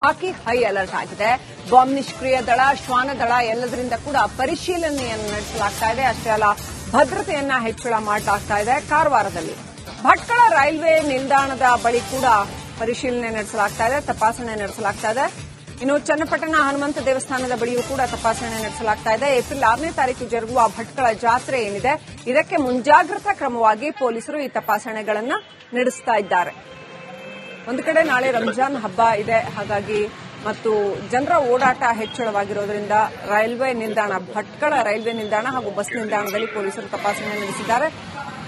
ಹಾಕಿ high alert ಆಗಿದೆ. Bomb ನಿಷ್ಕ್ರಿಯ ದಳ, ಶ್ವಾನ ದಳ ಎಲ್ಲದರಿಂದ ಕೂಡ ಪರಿಶೀಲನೆಯನ್ನು ನಡೆಸಲಾಗ್ತಾ ಇದೆ. ಅಷ್ಟೇ ಅಲ್ಲ, ಭದ್ರತೆಯನ್ನ ಹೆಚ್ಚಳ ಮಾಡಲಾಗ್ತಾ ಇದೆ. ಕಾರವಾರದಲ್ಲಿ ಭಟ್ಕಳ ರೈಲ್ವೆ ನಿಲ್ದಾಣದ ಬಳಿ ಕೂಡ ಪರಿಶೀಲನೆ ನಡೆಸಲಾಗ್ತಾ ಇದೆ, ತಪಾಸಣೆ ನಡೆಸಲಾಗ್ತಾ ಇದೆ. ಇನ್ನು ಚನ್ನಪಟ್ಟಣ ಹನುಮಂತ ದೇವಸ್ಥಾನದ ಬಳಿಯೂ ಕೂಡ ತಪಾಸಣೆ ನಡೆಸಲಾಗ್ತಾ ಇದೆ. ಏಪ್ರಿಲ್ 6ನೇ ತಾರೀಕು ಜರುಗುವ ಭಟ್ಕಳ ಜಾತ್ರೆ ಏನಿದೆ, ಇದಕ್ಕೆ ಮುಂಜಾಗ್ರತಾ ಕ್ರಮವಾಗಿ ಪೊಲೀಸರು ಈ ತಪಾಸಣೆಗಳನ್ನು ನಡೆಸ್ತಾ ಇದ್ದಾರೆ. ಒಂದು ಕಡೆ ನಾಳೆ ರಂಜಾನ್ ಹಬ್ಬ ಇದೆ, ಹಾಗಾಗಿ ಮತ್ತು ಜನರ ಓಡಾಟ ಹೆಚ್ಚಳವಾಗಿರೋದ್ರಿಂದ ರೈಲ್ವೆ ನಿಲ್ದಾಣ, ಭಟ್ಕಳ ರೈಲ್ವೆ ನಿಲ್ದಾಣ ಹಾಗೂ ಬಸ್ ನಿಲ್ದಾಣದಲ್ಲಿ ಪೊಲೀಸರು ತಪಾಸಣೆ ನಡೆಸಿದ್ದಾರೆ.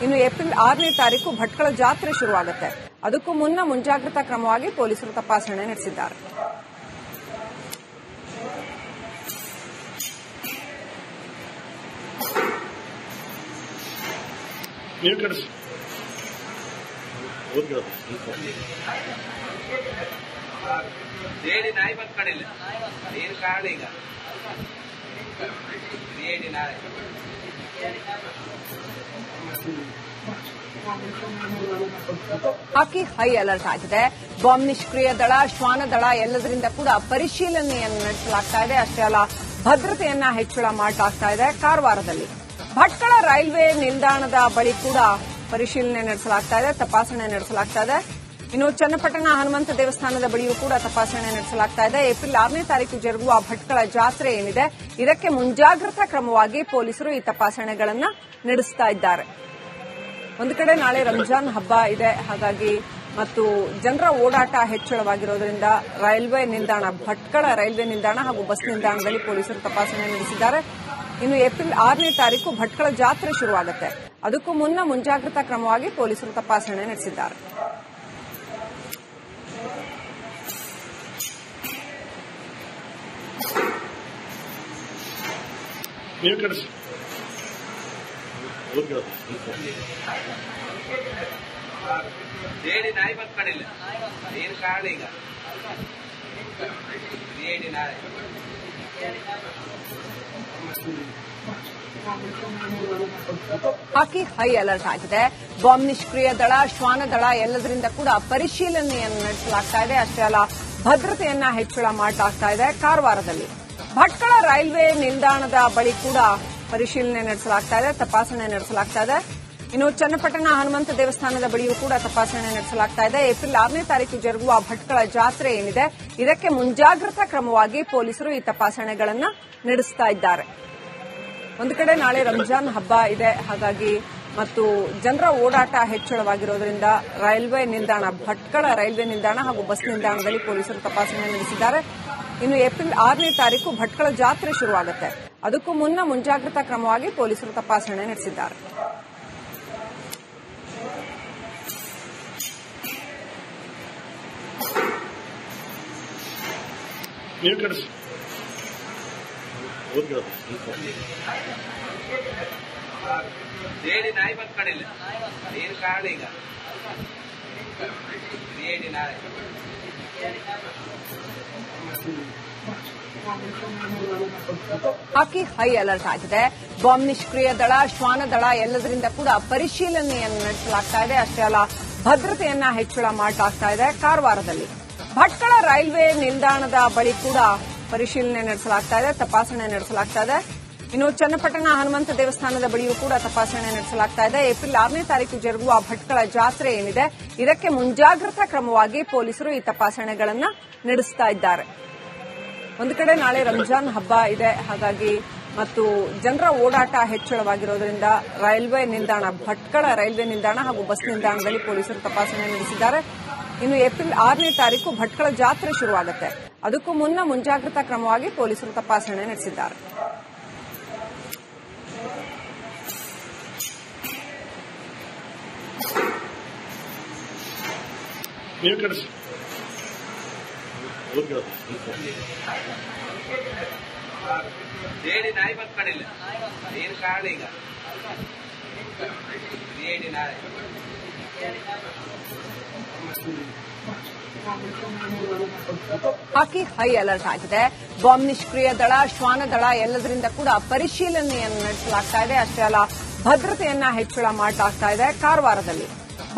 ಇನ್ನು ಏಪ್ರಿಲ್ 6ನೇ ತಾರೀಕು ಭಟ್ಕಳ ಜಾತ್ರೆ ಶುರುವಾಗುತ್ತೆ. ಅದಕ್ಕೂ ಮುನ್ನ ಮುಂಜಾಗ್ರತಾ ಕ್ರಮವಾಗಿ ಪೊಲೀಸರು ತಪಾಸಣೆ ನಡೆಸಿದ್ದಾರೆ. ನಾಯಿ ಬಂದ್ಕೊಂಡಿಲ್ಲ ನೀರು ಕಾಡು ಈಗ ನಾಯಿ ಹಾಕಿ ಹೈ ಅಲರ್ಟ್ ಆಗಿದೆ. ಬಾಂಬ್ ನಿಷ್ಕ್ರಿಯ ದಳ, ಶ್ವಾನ ದಳ ಎಲ್ಲದರಿಂದ ಕೂಡ ಪರಿಶೀಲನೆಯನ್ನು ನಡೆಸಲಾಗ್ತಾ ಇದೆ. ಅಷ್ಟೇ ಅಲ್ಲ, ಭದ್ರತೆಯನ್ನ ಹೆಚ್ಚಳ ಮಾಡಲಾಗ್ತಾ ಇದೆ. ಕಾರವಾರದಲ್ಲಿ ಭಟ್ಕಳ ರೈಲ್ವೆ ನಿಲ್ದಾಣದ ಬಳಿ ಕೂಡ ಪರಿಶೀಲನೆ ನಡೆಸಲಾಗ್ತಾ ಇದೆ, ತಪಾಸಣೆ ನಡೆಸಲಾಗ್ತಾ ಇದೆ. ಇನ್ನು ಚನ್ನಪಟ್ಟಣ ಹನುಮಂತ ದೇವಸ್ಥಾನದ ಬಳಿಯೂ ಕೂಡ ತಪಾಸಣೆ ನಡೆಸಲಾಗ್ತಾ ಇದೆ. ಏಪ್ರಿಲ್ 6ನೇ ತಾರೀಕು ಜರುಗುವ ಭಟ್ಕಳ ಜಾತ್ರೆ ಏನಿದೆ, ಇದಕ್ಕೆ ಮುಂಜಾಗ್ರತಾ ಕ್ರಮವಾಗಿ ಪೊಲೀಸರು ಈ ತಪಾಸಣೆಗಳನ್ನು ನಡೆಸ್ತಾ ಇದ್ದಾರೆ. ಒಂದು ಕಡೆ ನಾಳೆ ರಂಜಾನ್ ಹಬ್ಬ ಇದೆ, ಹಾಗಾಗಿ ಮತ್ತು ಜನರ ಓಡಾಟ ಹೆಚ್ಚಳವಾಗಿರೋದ್ರಿಂದ ರೈಲ್ವೆ ನಿಲ್ದಾಣ, ಭಟ್ಕಳ ರೈಲ್ವೆ ನಿಲ್ದಾಣ ಹಾಗೂ ಬಸ್ ನಿಲ್ದಾಣದಲ್ಲಿ ಪೊಲೀಸರು ತಪಾಸಣೆ ನಡೆಸಿದ್ದಾರೆ. ಇನ್ನು ಏಪ್ರಿಲ್ 6ನೇ ತಾರೀಕು ಭಟ್ಕಳ ಜಾತ್ರೆ ಶುರುವಾಗುತ್ತೆ. ಅದಕ್ಕೂ ಮುನ್ನ ಮುಂಜಾಗ್ರತಾ ಕ್ರಮವಾಗಿ ಪೊಲೀಸರು ತಪಾಸಣೆ ನಡೆಸಿದ್ದಾರೆ. ನಾಯಿ ಬಂದ್ಕೊಂಡಿಲ್ಲ ನೀರು ಕಾಡು ಈಗ ನಾಯಿ ಹಾಕಿ ಹೈ ಅಲರ್ಟ್ ಆಗಿದೆ. ಬಾಂಬ್ ನಿಷ್ಕ್ರಿಯ ದಳ, ಶ್ವಾನ ದಳ ಎಲ್ಲದರಿಂದ ಕೂಡ ಪರಿಶೀಲನೆಯನ್ನು ನಡೆಸಲಾಗ್ತಾ ಇದೆ. ಅಷ್ಟೇ ಅಲ್ಲ, ಭದ್ರತೆಯನ್ನ ಹೆಚ್ಚಳ ಮಾಡಲಾಗ್ತಾ ಇದೆ. ಕಾರವಾರದಲ್ಲಿ ಭಟ್ಕಳ ರೈಲ್ವೆ ನಿಲ್ದಾಣದ ಬಳಿ ಕೂಡ ಪರಿಶೀಲನೆ ನಡೆಸಲಾಗ್ತಾ ಇದೆ, ತಪಾಸಣೆ ನಡೆಸಲಾಗ್ತಾ ಇದೆ. ಇನ್ನು ಚನ್ನಪಟ್ಟಣ ಹನುಮಂತ ದೇವಸ್ಥಾನದ ಬಳಿಯೂ ಕೂಡ ತಪಾಸಣೆ ನಡೆಸಲಾಗ್ತಾ ಇದೆ. ಏಪ್ರಿಲ್ 6ನೇ ತಾರೀಕು ಜರುಗುವ ಭಟ್ಕಳ ಜಾತ್ರೆ ಏನಿದೆ, ಇದಕ್ಕೆ ಮುಂಜಾಗ್ರತಾ ಕ್ರಮವಾಗಿ ಪೊಲೀಸರು ಈ ತಪಾಸಣೆಗಳನ್ನು ನಡೆಸ್ತಾ ಇದ್ದಾರೆ. ಒಂದು ಕಡೆ ನಾಳೆ ರಂಜಾನ್ ಹಬ್ಬ ಇದೆ, ಹಾಗಾಗಿ ಮತ್ತು ಜನರ ಓಡಾಟ ಹೆಚ್ಚಳವಾಗಿರೋದ್ರಿಂದ ರೈಲ್ವೆ ನಿಲ್ದಾಣ, ಭಟ್ಕಳ ರೈಲ್ವೆ ನಿಲ್ದಾಣ ಹಾಗೂ ಬಸ್ ನಿಲ್ದಾಣದಲ್ಲಿ ಪೊಲೀಸರು ತಪಾಸಣೆ ನಡೆಸಿದ್ದಾರೆ. ಇನ್ನು ಏಪ್ರಿಲ್ 6ನೇ ತಾರೀಕು ಭಟ್ಕಳ ಜಾತ್ರೆ ಶುರುವಾಗುತ್ತೆ. ಅದಕ್ಕೂ ಮುನ್ನ ಮುಂಜಾಗ್ರತಾ ಕ್ರಮವಾಗಿ ಪೊಲೀಸರು ತಪಾಸಣೆ ನಡೆಸಿದ್ದಾರೆ. ನಾಯಿ ಬಂದ್ಕೊಂಡಿಲ್ಲ ನೀರು ಕಾಡು ಈಗ ನಾಯಿ ಹಾಕಿ ಹೈ ಅಲರ್ಟ್ ಆಗಿದೆ. ಬಾಂಬ್ ನಿಷ್ಕ್ರಿಯ ದಳ, ಶ್ವಾನ ದಳ ಎಲ್ಲದರಿಂದ ಕೂಡ ಪರಿಶೀಲನೆಯನ್ನು ನಡೆಸಲಾಗ್ತಾ ಇದೆ. ಅಷ್ಟೇ ಅಲ್ಲ, ಭದ್ರತೆಯನ್ನ ಹೆಚ್ಚಳ ಮಾಡಲಾಗ್ತಾ ಇದೆ. ಕಾರವಾರದಲ್ಲಿ ಭಟ್ಕಳ ರೈಲ್ವೆ ನಿಲ್ದಾಣದ ಬಳಿ ಕೂಡ ಪರಿಶೀಲನೆ ನಡೆಸಲಾಗ್ತಾ ಇದೆ, ತಪಾಸಣೆ ನಡೆಸಲಾಗ್ತಾ ಇದೆ. ಇನ್ನು ಚನ್ನಪಟ್ಟಣ ಹನುಮಂತ ದೇವಸ್ಥಾನದ ಬಳಿಯೂ ಕೂಡ ತಪಾಸಣೆ ನಡೆಸಲಾಗ್ತಾ ಇದೆ. ಏಪ್ರಿಲ್ 6ನೇ ತಾರೀಕು ಜರುಗುವ ಭಟ್ಕಳ ಜಾತ್ರೆ ಏನಿದೆ, ಇದಕ್ಕೆ ಮುಂಜಾಗ್ರತಾ ಕ್ರಮವಾಗಿ ಪೊಲೀಸರು ಈ ತಪಾಸಣೆಗಳನ್ನು ನಡೆಸ್ತಾ ಇದ್ದಾರೆ. ಒಂದು ಕಡೆ ನಾಳೆ ರಂಜಾನ್ ಹಬ್ಬ ಇದೆ, ಹಾಗಾಗಿ ಮತ್ತು ಜನರ ಓಡಾಟ ಹೆಚ್ಚಳವಾಗಿರೋದ್ರಿಂದ ರೈಲ್ವೆ ನಿಲ್ದಾಣ, ಭಟ್ಕಳ ರೈಲ್ವೆ ನಿಲ್ದಾಣ ಹಾಗೂ ಬಸ್ ನಿಲ್ದಾಣದಲ್ಲಿ ಪೊಲೀಸರು ತಪಾಸಣೆ ನಡೆಸಿದ್ದಾರೆ. ಇನ್ನು ಏಪ್ರಿಲ್ 6ನೇ ತಾರೀಕು ಭಟ್ಕಳ ಜಾತ್ರೆ ಶುರುವಾಗುತ್ತೆ. ಅದಕ್ಕೂ ಮುನ್ನ ಮುಂಜಾಗ್ರತಾ ಕ್ರಮವಾಗಿ ಪೊಲೀಸರು ತಪಾಸಣೆ ನಡೆಸಿದ್ದಾರೆ. ನಾಯಿ ಬಂದ್ಕೊಂಡಿಲ್ಲ ನೀರು ಕಾಡು ಈಗ ನಾಯಿ ಹಾಕಿ ಹೈ ಅಲರ್ಟ್ ಆಗಿದೆ. ಬಾಂಬ್ ನಿಷ್ಕ್ರಿಯ ದಳ, ಶ್ವಾನ ದಳ ಎಲ್ಲದರಿಂದ ಕೂಡ ಪರಿಶೀಲನೆಯನ್ನು ನಡೆಸಲಾಗ್ತಾ ಇದೆ. ಅಷ್ಟೇ ಅಲ್ಲ, ಭದ್ರತೆಯನ್ನ ಹೆಚ್ಚಳ ಮಾಡಲಾಗ್ತಾ ಇದೆ. ಕಾರವಾರದಲ್ಲಿ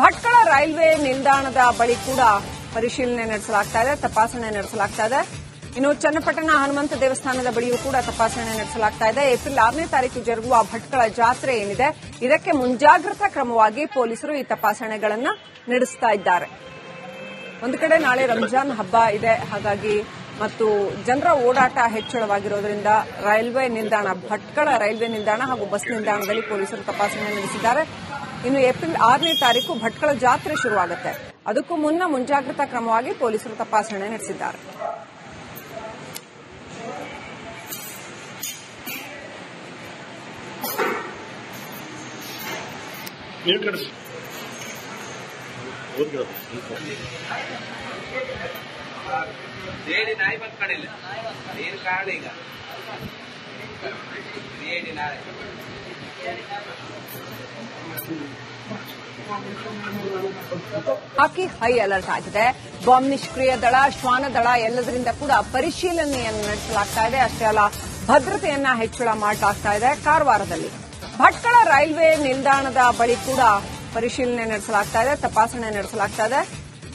ಭಟ್ಕಳ ರೈಲ್ವೆ ನಿಲ್ದಾಣದ ಬಳಿ ಕೂಡ ಪರಿಶೀಲನೆ ನಡೆಸಲಾಗ್ತಾ ಇದೆ, ತಪಾಸಣೆ ನಡೆಸಲಾಗ್ತಾ ಇದೆ. ಇನ್ನು ಚನ್ನಪಟ್ಟಣ ಹನುಮಂತ ದೇವಸ್ಥಾನದ ಬಳಿಯೂ ಕೂಡ ತಪಾಸಣೆ ನಡೆಸಲಾಗ್ತಾ ಇದೆ. ಏಪ್ರಿಲ್ 6ನೇ ತಾರೀಕು ಜರುಗುವ ಭಟ್ಕಳ ಜಾತ್ರೆ ಏನಿದೆ, ಇದಕ್ಕೆ ಮುಂಜಾಗ್ರತಾ ಕ್ರಮವಾಗಿ ಪೊಲೀಸರು ಈ ತಪಾಸಣೆಗಳನ್ನು ನಡೆಸ್ತಾ ಇದ್ದಾರೆ. ಒಂದು ಕಡೆ ನಾಳೆ ರಂಜಾನ್ ಹಬ್ಬ ಇದೆ, ಹಾಗಾಗಿ ಮತ್ತು ಜನರ ಓಡಾಟ ಹೆಚ್ಚಳವಾಗಿರೋದ್ರಿಂದ ರೈಲ್ವೆ ನಿಲ್ದಾಣ, ಭಟ್ಕಳ ರೈಲ್ವೆ ನಿಲ್ದಾಣ ಹಾಗೂ ಬಸ್ ನಿಲ್ದಾಣದಲ್ಲಿ ಪೊಲೀಸರು ತಪಾಸಣೆ ನಡೆಸಿದ್ದಾರೆ. ಇನ್ನು ಏಪ್ರಿಲ್ 6ನೇ ತಾರೀಕು ಭಟ್ಕಳ ಜಾತ್ರೆ ಶುರುವಾಗುತ್ತೆ. ಅದಕ್ಕೂ ಮುನ್ನ ಮುಂಜಾಗ್ರತಾ ಕ್ರಮವಾಗಿ ಪೊಲೀಸರು ತಪಾಸಣೆ ನಡೆಸಿದ್ದಾರೆ. ದೇಡಿ ನಾಯಿ ಬಂದ್ಕೊಂಡಿಲ್ಲ, ನೀರು ಕಾರಣ ಈಗ ದೇಡಿ ನಾಯಿ. ಹಾಕಿ ಹೈ ಅಲರ್ಟ್ ಆಗಿದೆ. ಬಾಂಬ್ ನಿಷ್ಕ್ರಿಯ ದಳ, ಶ್ವಾನ ದಳ ಎಲ್ಲದರಿಂದ ಕೂಡ ಪರಿಶೀಲನೆಯನ್ನು ನಡೆಸಲಾಗ್ತಾ ಇದೆ. ಅಷ್ಟೇ ಅಲ್ಲ, ಭದ್ರತೆಯನ್ನ ಹೆಚ್ಚಳ ಮಾಡಲಾಗ್ತಾ ಇದೆ. ಕಾರವಾರದಲ್ಲಿ ಭಟ್ಕಳ ರೈಲ್ವೆ ನಿಲ್ದಾಣದ ಬಳಿ ಕೂಡ ಪರಿಶೀಲನೆ ನಡೆಸಲಾಗ್ತಾ ಇದೆ, ತಪಾಸಣೆ ನಡೆಸಲಾಗ್ತಾ ಇದೆ.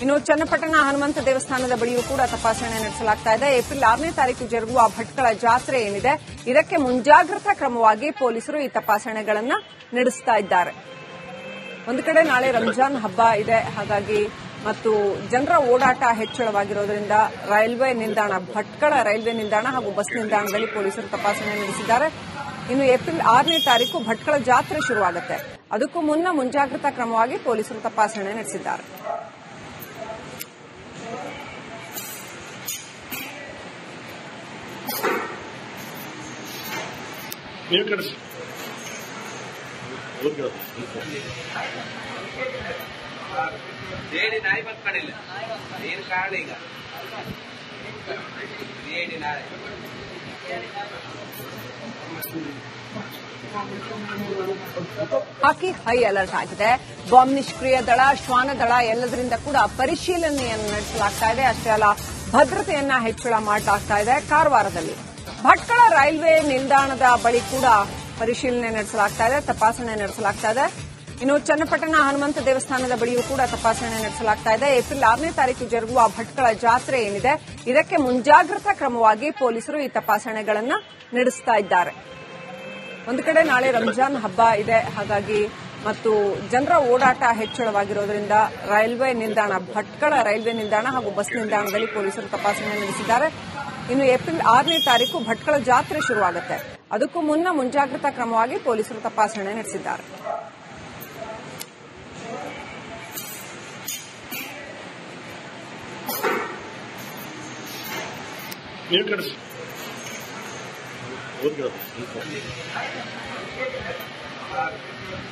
ಇನ್ನು ಚನ್ನಪಟ್ಟಣ ಹನುಮಂತ ದೇವಸ್ಥಾನದ ಬಳಿಯೂ ಕೂಡ ತಪಾಸಣೆ ನಡೆಸಲಾಗ್ತಾ ಇದೆ. ಏಪ್ರಿಲ್ 6ನೇ ತಾರೀಕು ಜರುಗುವ ಭಟ್ಕಳ ಜಾತ್ರೆ ಏನಿದೆ, ಇದಕ್ಕೆ ಮುಂಜಾಗ್ರತಾ ಕ್ರಮವಾಗಿ ಪೊಲೀಸರು ಈ ತಪಾಸಣೆಗಳನ್ನು ನಡೆಸ್ತಾ ಇದ್ದಾರೆ. ಒಂದು ಕಡೆ ನಾಳೆ ರಂಜಾನ್ ಹಬ್ಬ ಇದೆ, ಹಾಗಾಗಿ ಮತ್ತು ಜನರ ಓಡಾಟ ಹೆಚ್ಚಳವಾಗಿರೋದ್ರಿಂದ ರೈಲ್ವೆ ನಿಲ್ದಾಣ, ಭಟ್ಕಳ ರೈಲ್ವೆ ನಿಲ್ದಾಣ ಹಾಗೂ ಬಸ್ ನಿಲ್ದಾಣದಲ್ಲಿ ಪೊಲೀಸರು ತಪಾಸಣೆ ನಡೆಸಿದ್ದಾರೆ. ಇನ್ನು ಏಪ್ರಿಲ್ 6ನೇ ತಾರೀಕು ಭಟ್ಕಳ ಜಾತ್ರೆ ಶುರುವಾಗುತ್ತೆ. ಅದಕ್ಕೂ ಮುನ್ನ ಮುಂಜಾಗ್ರತಾ ಕ್ರಮವಾಗಿ ಪೊಲೀಸರು ತಪಾಸಣೆ ನಡೆಸಿದ್ದಾರೆ. ದೇಡಿ ನಾಯಿ ಬಂದ್ಕೊಂಡಿಲ್ಲ, ನೀರು ಕಾರಣ ಈಗ ದೇಡಿ ನಾಯಿ. ಹಾಕಿ ಹೈ ಅಲರ್ಟ್ ಆಗಿದೆ. ಬಾಂಬ್ ನಿಷ್ಕ್ರಿಯ ದಳ, ಶ್ವಾನ ದಳ ಎಲ್ಲದರಿಂದ ಕೂಡ ಪರಿಶೀಲನೆಯನ್ನು ನಡೆಸಲಾಗ್ತಾ ಇದೆ. ಅಷ್ಟೇ ಅಲ್ಲ, ಭದ್ರತೆಯನ್ನ ಹೆಚ್ಚಳ ಮಾಡಲಾಗ್ತಾ ಇದೆ. ಕಾರವಾರದಲ್ಲಿ ಭಟ್ಕಳ ರೈಲ್ವೆ ನಿಲ್ದಾಣದ ಬಳಿ ಕೂಡ ಪರಿಶೀಲನೆ ನಡೆಸಲಾಗ್ತಾ ಇದೆ, ತಪಾಸಣೆ ನಡೆಸಲಾಗ್ತಾ ಇದೆ. ಇನ್ನು ಚನ್ನಪಟ್ಟಣ ಹನುಮಂತ ದೇವಸ್ಥಾನದ ಬಳಿಯೂ ಕೂಡ ತಪಾಸಣೆ ನಡೆಸಲಾಗ್ತಾ ಇದೆ. ಏಪ್ರಿಲ್ 6ನೇ ತಾರೀಕು ಜರುಗುವ ಭಟ್ಕಳ ಜಾತ್ರೆ ಏನಿದೆ, ಇದಕ್ಕೆ ಮುಂಜಾಗ್ರತಾ ಕ್ರಮವಾಗಿ ಪೊಲೀಸರು ಈ ತಪಾಸಣೆಗಳನ್ನು ನಡೆಸ್ತಾ ಇದ್ದಾರೆ. ಒಂದು ಕಡೆ ನಾಳೆ ರಂಜಾನ್ ಹಬ್ಬ ಇದೆ, ಹಾಗಾಗಿ ಮತ್ತು ಜನರ ಓಡಾಟ ಹೆಚ್ಚಳವಾಗಿರೋದ್ರಿಂದ ರೈಲ್ವೆ ನಿಲ್ದಾಣ, ಭಟ್ಕಳ ರೈಲ್ವೆ ನಿಲ್ದಾಣ ಹಾಗೂ ಬಸ್ ನಿಲ್ದಾಣದಲ್ಲಿ ಪೊಲೀಸರು ತಪಾಸಣೆ ನಡೆಸಿದ್ದಾರೆ. ಇನ್ನು ಏಪ್ರಿಲ್ 6ನೇ ತಾರೀಕು ಭಟ್ಕಳ ಜಾತ್ರೆ ಶುರುವಾಗುತ್ತೆ. ಅದಕ್ಕೂ ಮುನ್ನ ಮುಂಜಾಗ್ರತಾ ಕ್ರಮವಾಗಿ ಪೊಲೀಸರು ತಪಾಸಣೆ ನಡೆಸಿದ್ದಾರೆ.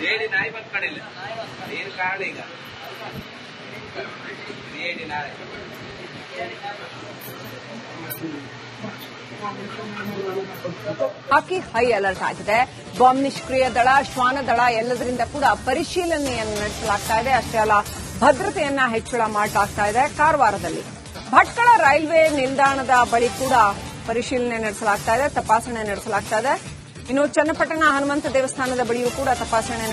ದೇಡಿ ನಾಯಿ ಬಂದ್ಕೊಂಡಿಲ್ಲ, ನೀರು ಕಾರಣ ಈಗ ದೇಡಿ ನಾಯಿ. ಹಾಕಿ ಹೈ ಅಲರ್ಟ್ ಆಗಿದೆ. ಬಾಂಬ್ ನಿಷ್ಕ್ರಿಯ ದಳ, ಶ್ವಾನ ದಳ ಎಲ್ಲದರಿಂದ ಕೂಡ ಪರಿಶೀಲನೆಯನ್ನು ನಡೆಸಲಾಗ್ತಾ ಇದೆ. ಅಷ್ಟೇ ಅಲ್ಲ, ಭದ್ರತೆಯನ್ನ ಹೆಚ್ಚಳ ಮಾಡಲಾಗ್ತಾ ಇದೆ. ಕಾರವಾರದಲ್ಲಿ ಭಟ್ಕಳ ರೈಲ್ವೆ ನಿಲ್ದಾಣದ ಬಳಿ ಕೂಡ ಪರಿಶೀಲನೆ ನಡೆಸಲಾಗ್ತಾ ಇದೆ, ತಪಾಸಣೆ ನಡೆಸಲಾಗ್ತಾ ಇದೆ. ಇನ್ನು ಚನ್ನಪಟ್ಟಣ ಹನುಮಂತ ದೇವಸ್ಥಾನದ ಬಳಿಯೂ ಕೂಡ ತಪಾಸಣೆ